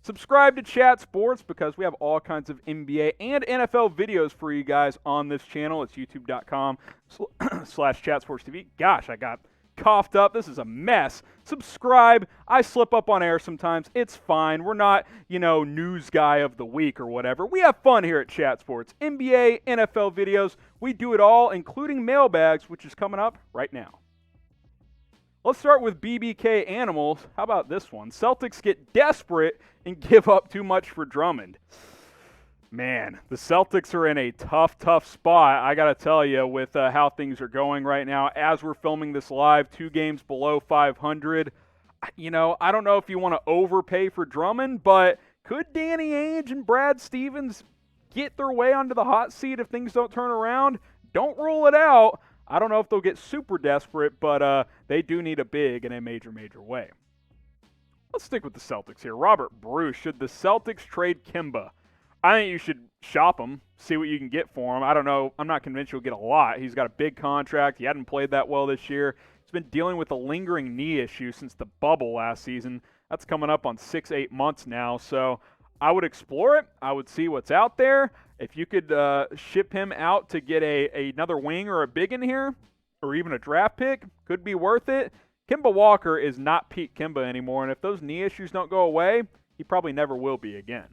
Subscribe to Chat Sports because we have all kinds of NBA and NFL videos for you guys on this channel. It's youtube.com/chatsportstv. Gosh, I got coughed up. This is a mess. Subscribe. I slip up on air sometimes. It's fine. We're not, news guy of the week or whatever. We have fun here at Chat Sports. NBA, NFL videos. We do it all, including mailbags, which is coming up right now. Let's start with BBK Animals. How about this one? Celtics get desperate and give up too much for Drummond. Man, the Celtics are in a tough spot, I got to tell you, with how things are going right now. As we're filming this live, 2 games below 500. I don't know if you want to overpay for Drummond, but could Danny Ainge and Brad Stevens get their way onto the hot seat if things don't turn around? Don't rule it out. I don't know if they'll get super desperate, but they do need a big in a major way. Let's stick with the Celtics here. Robert Bruce, should the Celtics trade Kimba? I think you should shop him, see what you can get for him. I don't know. I'm not convinced you'll get a lot. He's got a big contract. He hadn't played that well this year. He's been dealing with a lingering knee issue since the bubble last season. That's coming up on 6-8 months now, so I would explore it. I would see what's out there. If you could ship him out to get another wing or a big in here, or even a draft pick, could be worth it. Kemba Walker is not peak Kimba anymore, and if those knee issues don't go away, he probably never will be again.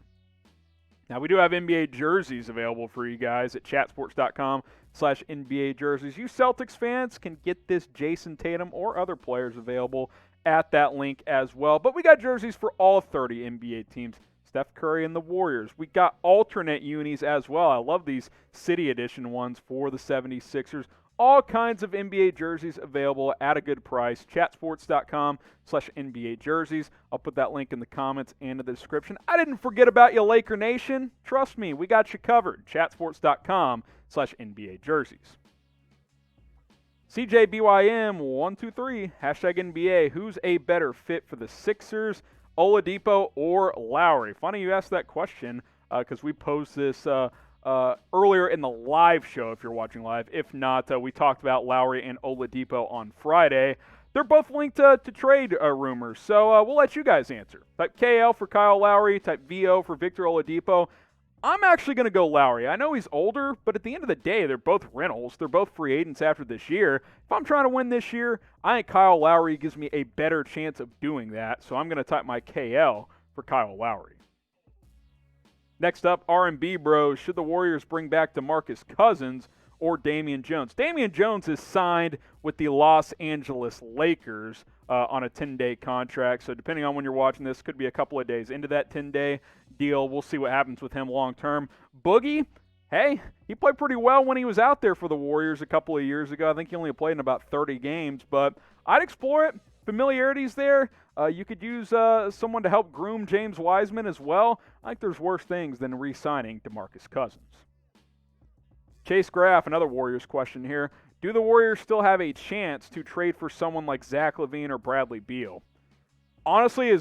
Now, we do have NBA jerseys available for you guys at chatsports.com/NBA jerseys. You Celtics fans can get this Jason Tatum or other players available at that link as well. But we got jerseys for all 30 NBA teams. Steph Curry and the Warriors. We got alternate unis as well. I love these City Edition ones for the 76ers. All kinds of NBA jerseys available at a good price. Chatsports.com/NBA jerseys. I'll put that link in the comments and in the description. I didn't forget about you, Laker Nation. Trust me, we got you covered. Chatsports.com/NBA jerseys. CJBYM123, #NBA. Who's a better fit for the Sixers, Oladipo or Lowry? Funny you asked that question because we posed this earlier in the live show if you're watching live. If not, we talked about Lowry and Oladipo on Friday. They're both linked to trade rumors, so we'll let you guys answer. Type KL for Kyle Lowry, type VO for Victor Oladipo. I'm actually going to go Lowry. I know he's older, but at the end of the day, they're both rentals. They're both free agents after this year. If I'm trying to win this year, I think Kyle Lowry gives me a better chance of doing that, so I'm going to type my KL for Kyle Lowry. Next up, R&B Bros. Should the Warriors bring back DeMarcus Cousins or Damian Jones? Damian Jones is signed with the Los Angeles Lakers on a 10-day contract. So depending on when you're watching this, could be a couple of days into that 10-day deal. We'll see what happens with him long-term. Boogie, hey, he played pretty well when he was out there for the Warriors a couple of years ago. I think he only played in about 30 games, but I'd explore it. Familiarity's there. You could use someone to help groom James Wiseman as well. I think there's worse things than re-signing DeMarcus Cousins. Chase Graff, another Warriors question here. Do the Warriors still have a chance to trade for someone like Zach Levine or Bradley Beal? Honestly,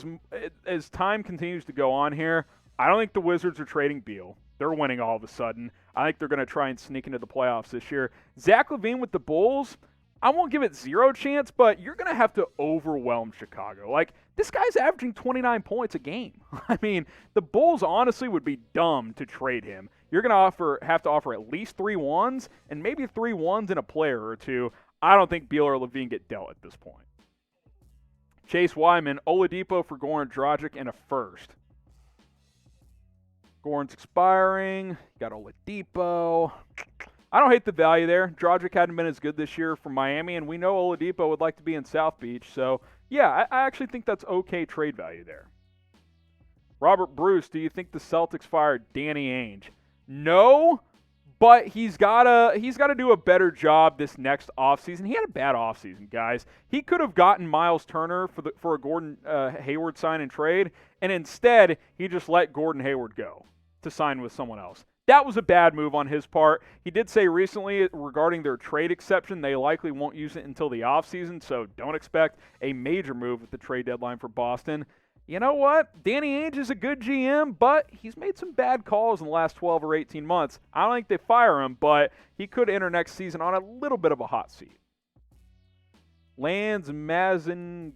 as time continues to go on here, I don't think the Wizards are trading Beal. They're winning all of a sudden. I think they're going to try and sneak into the playoffs this year. Zach Levine with the Bulls, I won't give it zero chance, but you're going to have to overwhelm Chicago. Like, this guy's averaging 29 points a game. I mean, the Bulls honestly would be dumb to trade him. You're going to have to offer at least 3 ones, and maybe 3 ones in a player or two. I don't think Beal or Levine get dealt at this point. Chase Wyman, Oladipo for Goran Dragic and a first. Goran's expiring. Got Oladipo. I don't hate the value there. Dragic hadn't been as good this year for Miami, and we know Oladipo would like to be in South Beach. So, yeah, I actually think that's okay trade value there. Robert Bruce, do you think the Celtics fired Danny Ainge? No, but he's got to do a better job this next offseason. He had a bad offseason, guys. He could have gotten Miles Turner for a Gordon Hayward sign and trade, and instead he just let Gordon Hayward go to sign with someone else. That was a bad move on his part. He did say recently regarding their trade exception, they likely won't use it until the offseason, so don't expect a major move at the trade deadline for Boston. You know what? Danny Ainge is a good GM, but he's made some bad calls in the last 12 or 18 months. I don't think they fire him, but he could enter next season on a little bit of a hot seat. Lance Mazinkay.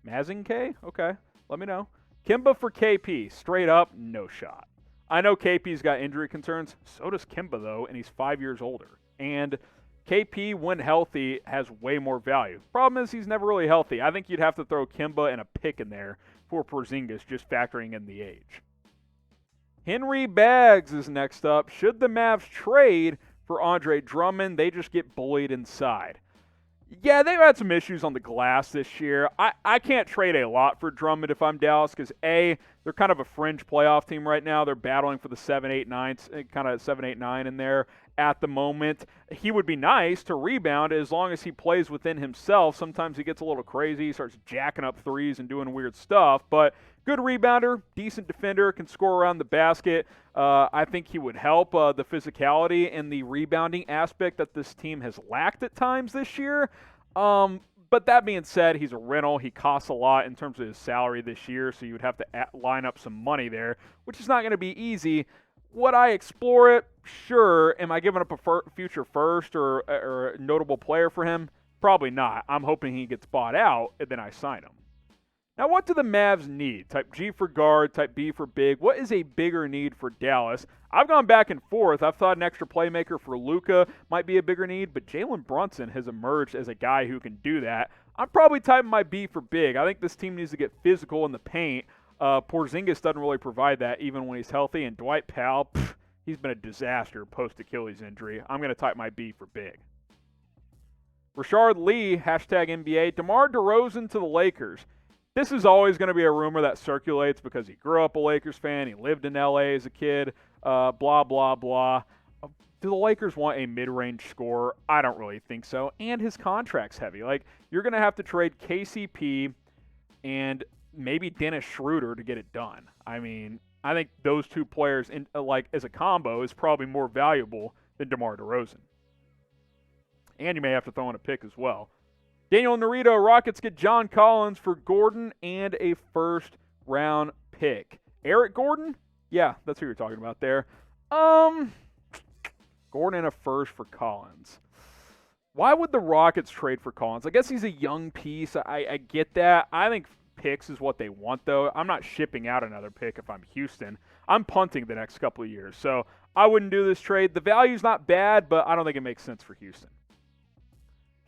Mazinkay? Okay, let me know. Kimba for KP, straight up, no shot. I know KP's got injury concerns. So does Kimba, though, and he's 5 years older. And KP, when healthy, has way more value. Problem is he's never really healthy. I think you'd have to throw Kimba and a pick in there for Porzingis, just factoring in the age. Henry Baggs is next up. Should the Mavs trade for Andre Drummond? They just get bullied inside. Yeah, they've had some issues on the glass this year. I can't trade a lot for Drummond if I'm Dallas because, A, they're kind of a fringe playoff team right now. They're battling for the 7-8-9, kind of 7-8-9 in there at the moment. He would be nice to rebound as long as he plays within himself. Sometimes he gets a little crazy. He starts jacking up threes and doing weird stuff. But good rebounder, decent defender, can score around the basket. I think he would help the physicality and the rebounding aspect that this team has lacked at times this year. But that being said, he's a rental. He costs a lot in terms of his salary this year, so you would have to line up some money there, which is not going to be easy. Would I explore it? Sure. Am I giving up a future first or a notable player for him? Probably not. I'm hoping he gets bought out, and then I sign him. Now, what do the Mavs need? Type G for guard, type B for big. What is a bigger need for Dallas? I've gone back and forth. I've thought an extra playmaker for Luka might be a bigger need, but Jalen Brunson has emerged as a guy who can do that. I'm probably typing my B for big. I think this team needs to get physical in the paint. Porzingis doesn't really provide that even when he's healthy, and Dwight Powell, he's been a disaster post-Achilles injury. I'm going to type my B for big. Rashard Lee, hashtag NBA. Demar Derozan to the Lakers. This is always going to be a rumor that circulates because he grew up a Lakers fan. He lived in L.A. as a kid, blah, blah, blah. Do the Lakers want a mid-range scorer? I don't really think so. And his contract's heavy. Like, you're going to have to trade KCP and maybe Dennis Schroeder to get it done. I mean, I think those two players, as a combo, is probably more valuable than DeMar DeRozan. And you may have to throw in a pick as well. Daniel Narito, Rockets get John Collins for Gordon and a first-round pick. Eric Gordon? Yeah, that's who you're talking about there. Gordon and a first for Collins. Why would the Rockets trade for Collins? I guess he's a young piece. I get that. I think picks is what they want, though. I'm not shipping out another pick if I'm Houston. I'm punting the next couple of years, so I wouldn't do this trade. The value's not bad, but I don't think it makes sense for Houston.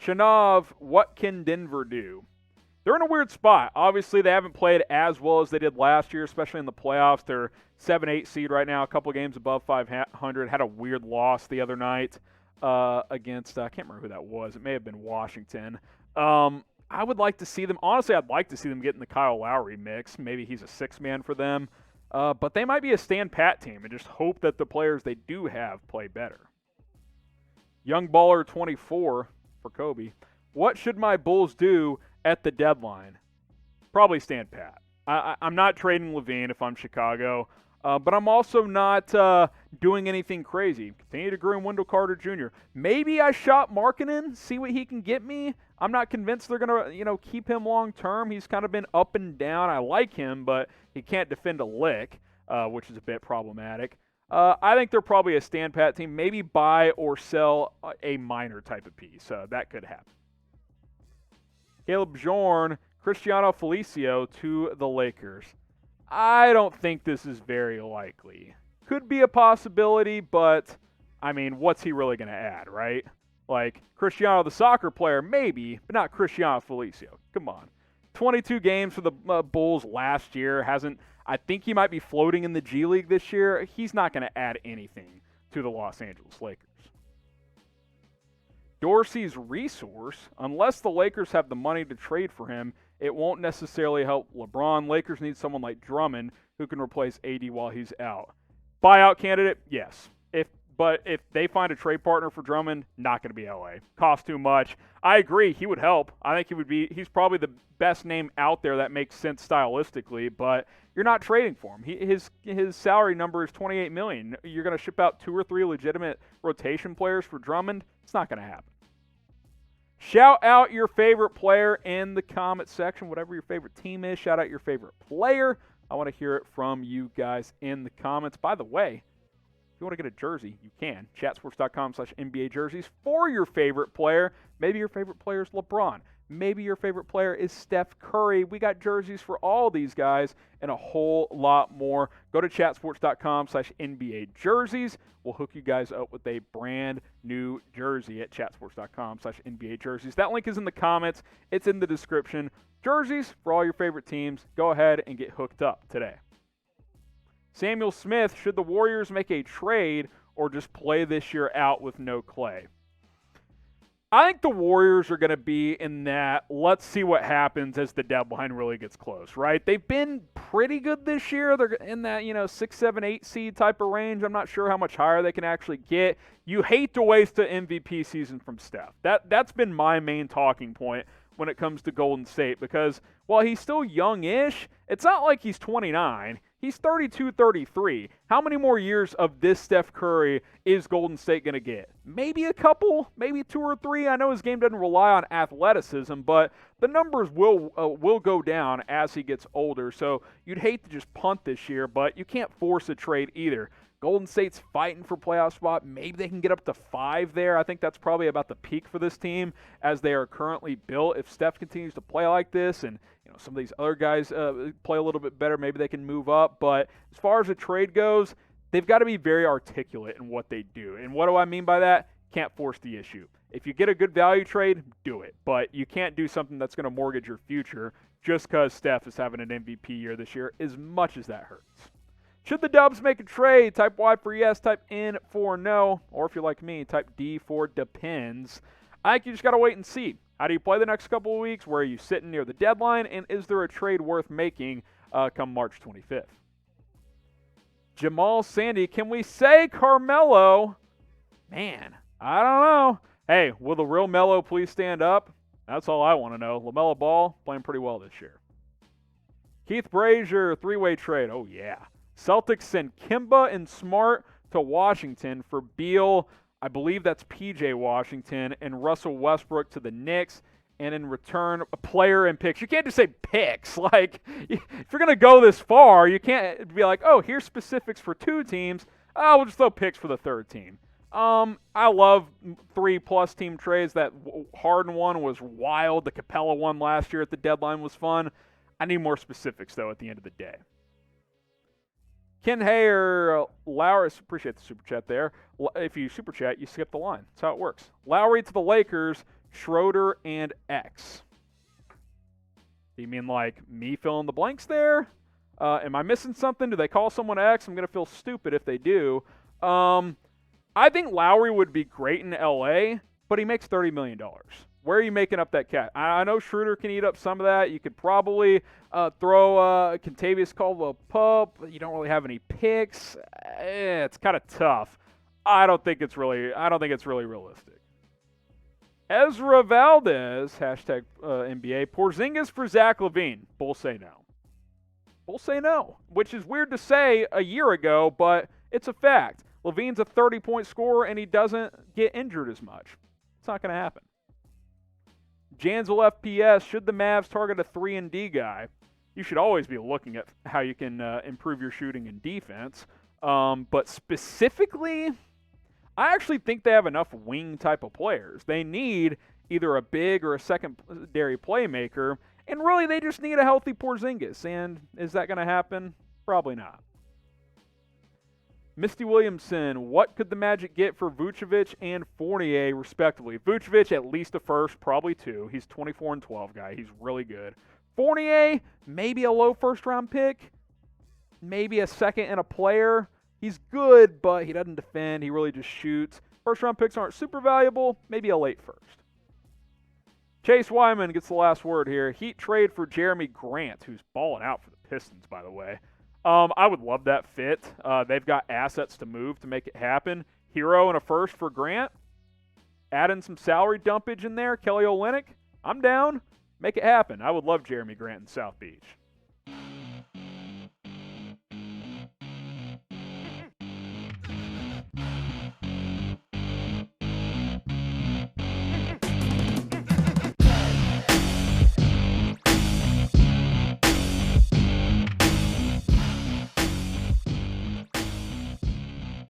Shanav, what can Denver do? They're in a weird spot. Obviously, they haven't played as well as they did last year, especially in the playoffs. They're 7-8 seed right now, a couple games above 500. Had a weird loss the other night against, I can't remember who that was. It may have been Washington. I would like to see them, honestly, I'd like to see them get in the Kyle Lowry mix. Maybe he's a six-man for them. But they might be a stand-pat team and just hope that the players they do have play better. Young Baller 24 for Kobe. What should my Bulls do at the deadline? Probably stand pat. I'm not trading Levine if I'm Chicago, but I'm also not doing anything crazy. Continue to groom Wendell Carter Jr. Maybe I shop Markkanen, see what he can get me. I'm not convinced they're going to keep him long term. He's kind of been up and down. I like him, but he can't defend a lick, which is a bit problematic. I think they're probably a stand-pat team. Maybe buy or sell a minor type of piece. That could happen. Caleb Bjorn, Cristiano Felicio to the Lakers. I don't think this is very likely. Could be a possibility, but, I mean, what's he really going to add, right? Like, Cristiano, the soccer player, maybe, but not Cristiano Felicio. Come on. 22 games for the Bulls last year. I think he might be floating in the G League this year. He's not going to add anything to the Los Angeles Lakers. Dorsey's resource, unless the Lakers have the money to trade for him, it won't necessarily help LeBron. Lakers need someone like Drummond who can replace AD while he's out. Buyout candidate, yes. But if they find a trade partner for Drummond, not going to be LA. Cost too much. I agree, he would help. I think he's probably the best name out there that makes sense stylistically, but you're not trading for him. His salary number is $28 million. You're going to ship out 2 or 3 legitimate rotation players for Drummond? It's not going to happen. Shout out your favorite player in the comment section. Whatever your favorite team is, shout out your favorite player. I want to hear it from you guys in the comments. By the way, if you want to get a jersey, you can. Chatsports.com/NBA jerseys for your favorite player. Maybe your favorite player is LeBron. Maybe your favorite player is Steph Curry. We got jerseys for all these guys and a whole lot more. Go to chatsports.com/NBA jerseys. We'll hook you guys up with a brand new jersey at chatsports.com/NBA jerseys. That link is in the comments. It's in the description. Jerseys for all your favorite teams. Go ahead and get hooked up today. Samuel Smith, should the Warriors make a trade or just play this year out with no Clay? I think the Warriors are going to be in that let's see what happens as the deadline really gets close, right? They've been pretty good this year. They're in that, 6, 7, 8 seed type of range. I'm not sure how much higher they can actually get. You hate to waste an MVP season from Steph. That's been my main talking point when it comes to Golden State because while he's still young-ish, it's not like he's 29. He's 32, 33. How many more years of this Steph Curry is Golden State going to get? Maybe a couple, maybe 2 or 3. I know his game doesn't rely on athleticism, but the numbers will go down as he gets older. So you'd hate to just punt this year, but you can't force a trade either. Golden State's fighting for playoff spot. Maybe they can get up to 5 there. I think that's probably about the peak for this team as they are currently built. If Steph continues to play like this and some of these other guys play a little bit better, maybe they can move up. But as far as the trade goes, they've got to be very articulate in what they do. And what do I mean by that? Can't force the issue. If you get a good value trade, do it. But you can't do something that's going to mortgage your future just because Steph is having an MVP year this year, as much as that hurts. Should the Dubs make a trade? Type Y for yes, type N for no. Or if you're like me, type D for depends. I think you just got to wait and see. How do you play the next couple of weeks? Where are you sitting near the deadline? And is there a trade worth making come March 25th? Jamal Sandy, can we say Carmelo? Man, I don't know. Hey, will the real Melo please stand up? That's all I want to know. LaMelo Ball playing pretty well this year. Keith Brazier, 3-way trade. Oh, yeah. Celtics send Kimba and Smart to Washington for Beal. I believe that's P.J. Washington, and Russell Westbrook to the Knicks, and in return, a player and picks. You can't just say picks. Like, if you're going to go this far, you can't be like, oh, here's specifics for 2 teams. Oh, we'll just throw picks for the 3rd team. I love 3+ team trades. That Harden one was wild. The Capella one last year at the deadline was fun. I need more specifics, though, at the end of the day. Ken Hayer, Lowry, appreciate the super chat there. If you super chat, you skip the line. That's how it works. Lowry to the Lakers, Schroeder and X. Do you mean like me filling the blanks there? Am I missing something? Do they call someone X? I'm going to feel stupid if they do. I think Lowry would be great in L.A., but he makes $30 million. Where are you making up that cat? I know Schroeder can eat up some of that. You could probably throw Kentavious Caldwell-Pope. You don't really have any picks. It's kind of tough. I don't think it's really realistic. Ezra Valdez, hashtag NBA. Porzingis for Zach Levine. Bulls say no. Bulls say no, which is weird to say a year ago, but it's a fact. Levine's a 30-point scorer, and he doesn't get injured as much. It's not going to happen. Jansel FPS, should the Mavs target a 3-and-D guy? You should always be looking at how you can improve your shooting and defense. But specifically, I actually think they have enough wing type of players. They need either a big or a secondary playmaker, and really they just need a healthy Porzingis. And is that going to happen? Probably not. Misty Williamson, what could the Magic get for Vucevic and Fournier, respectively? Vucevic, at least a first, probably 2. He's 24-12 guy. He's really good. Fournier, maybe a low first-round pick, maybe a second and a player. He's good, but he doesn't defend. He really just shoots. First-round picks aren't super valuable. Maybe a late first. Chase Wyman gets the last word here. Heat trade for Jerami Grant, who's balling out for the Pistons, by the way. I would love that fit. They've got assets to move to make it happen. Hero and a first for Grant. Add in some salary dumpage in there. Kelly Olynyk. I'm down. Make it happen. I would love Jerami Grant in South Beach.